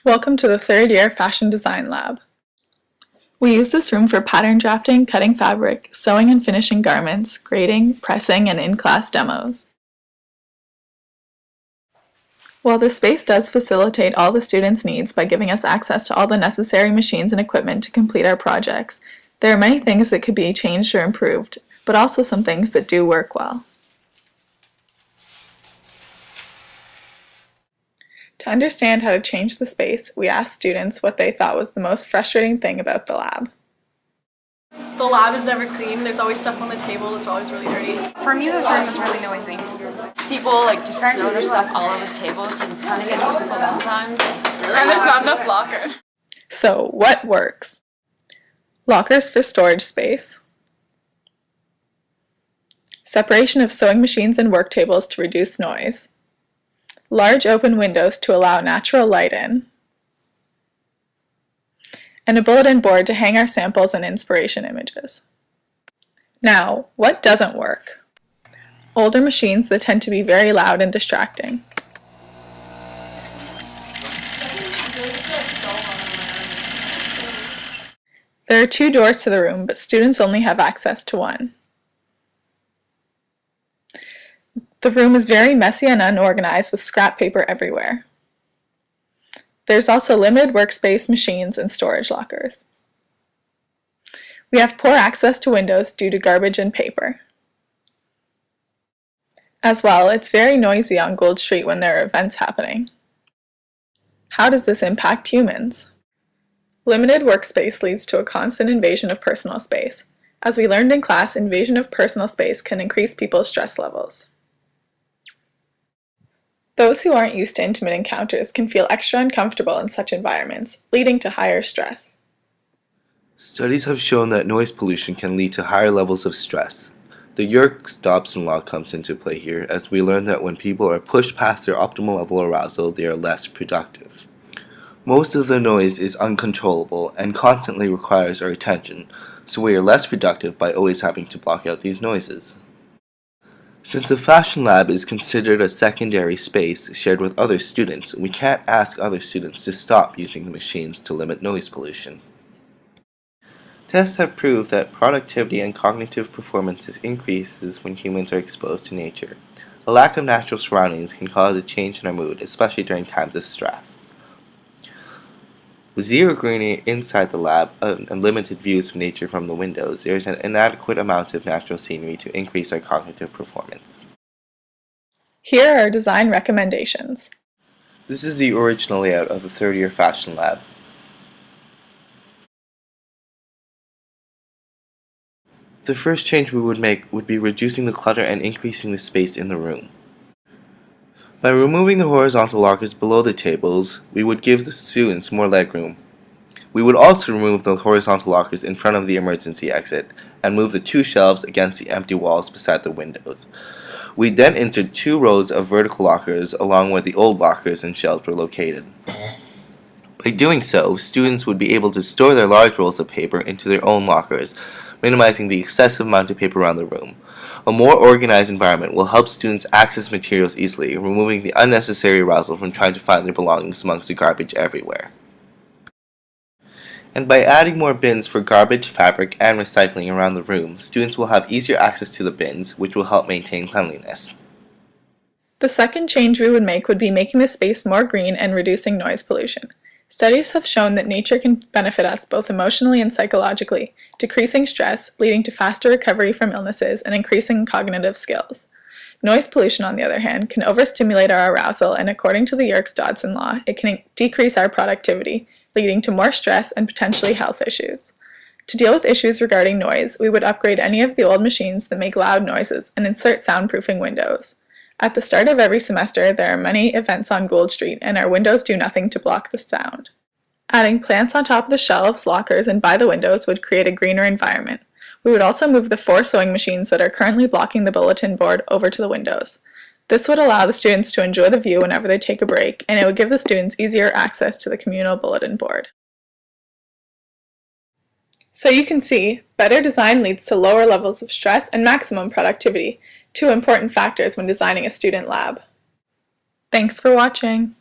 Welcome to the third year Fashion Design Lab. We use this room for pattern drafting, cutting fabric, sewing and finishing garments, grading, pressing, and in-class demos. While this space does facilitate all the students' needs by giving us access to all the necessary machines and equipment to complete our projects, there are many things that could be changed or improved, but also some things that do work well. To understand how to change the space, we asked students what they thought was the most frustrating thing about the lab. The lab is never clean. There's always stuff on the table. It's always really dirty. For me, this room is really noisy. People just throw their stuff all over the tables and kind of get difficult sometimes. And there's not enough lockers. So, what works? Lockers for storage space. Separation of sewing machines and work tables to reduce noise. Large open windows to allow natural light in. And a bulletin board to hang our samples and inspiration images. Now, what doesn't work? Older machines that tend to be very loud and distracting. There are 2 doors to the room, but students only have access to one. The room is very messy and unorganized with scrap paper everywhere. There's also limited workspace, machines, and storage lockers. We have poor access to windows due to garbage and paper. As well, it's very noisy on Gold Street when there are events happening. How does this impact humans? Limited workspace leads to a constant invasion of personal space. As we learned in class, invasion of personal space can increase people's stress levels. Those who aren't used to intimate encounters can feel extra uncomfortable in such environments, leading to higher stress. Studies have shown that noise pollution can lead to higher levels of stress. The Yerkes-Dodson law comes into play here, as we learn that when people are pushed past their optimal level of arousal, they are less productive. Most of the noise is uncontrollable and constantly requires our attention, so we are less productive by always having to block out these noises. Since the Fashion Lab is considered a secondary space shared with other students, we can't ask other students to stop using the machines to limit noise pollution. Tests have proved that productivity and cognitive performance increases when humans are exposed to nature. A lack of natural surroundings can cause a change in our mood, especially during times of stress. With zero greenery inside the lab and limited views of nature from the windows, there is an inadequate amount of natural scenery to increase our cognitive performance. Here are our design recommendations. This is the original layout of the third year Fashion Lab. The first change we would make would be reducing the clutter and increasing the space in the room. By removing the horizontal lockers below the tables, we would give the students more legroom. We would also remove the horizontal lockers in front of the emergency exit and move the 2 shelves against the empty walls beside the windows. We then insert 2 rows of vertical lockers along where the old lockers and shelves were located. By doing so, students would be able to store their large rolls of paper into their own lockers, minimizing the excessive amount of paper around the room. A more organized environment will help students access materials easily, removing the unnecessary arousal from trying to find their belongings amongst the garbage everywhere. And by adding more bins for garbage, fabric, and recycling around the room, students will have easier access to the bins, which will help maintain cleanliness. The second change we would make would be making the space more green and reducing noise pollution. Studies have shown that nature can benefit us both emotionally and psychologically, decreasing stress, leading to faster recovery from illnesses, and increasing cognitive skills. Noise pollution, on the other hand, can overstimulate our arousal, and according to the Yerkes-Dodson law, it can decrease our productivity, leading to more stress and potentially health issues. To deal with issues regarding noise, we would upgrade any of the old machines that make loud noises and insert soundproofing windows. At the start of every semester, there are many events on Gold Street, and our windows do nothing to block the sound. Adding plants on top of the shelves, lockers, and by the windows would create a greener environment. We would also move the 4 sewing machines that are currently blocking the bulletin board over to the windows. This would allow the students to enjoy the view whenever they take a break, and it would give the students easier access to the communal bulletin board. So you can see, better design leads to lower levels of stress and maximum productivity, 2 important factors when designing a student lab. Thanks for watching!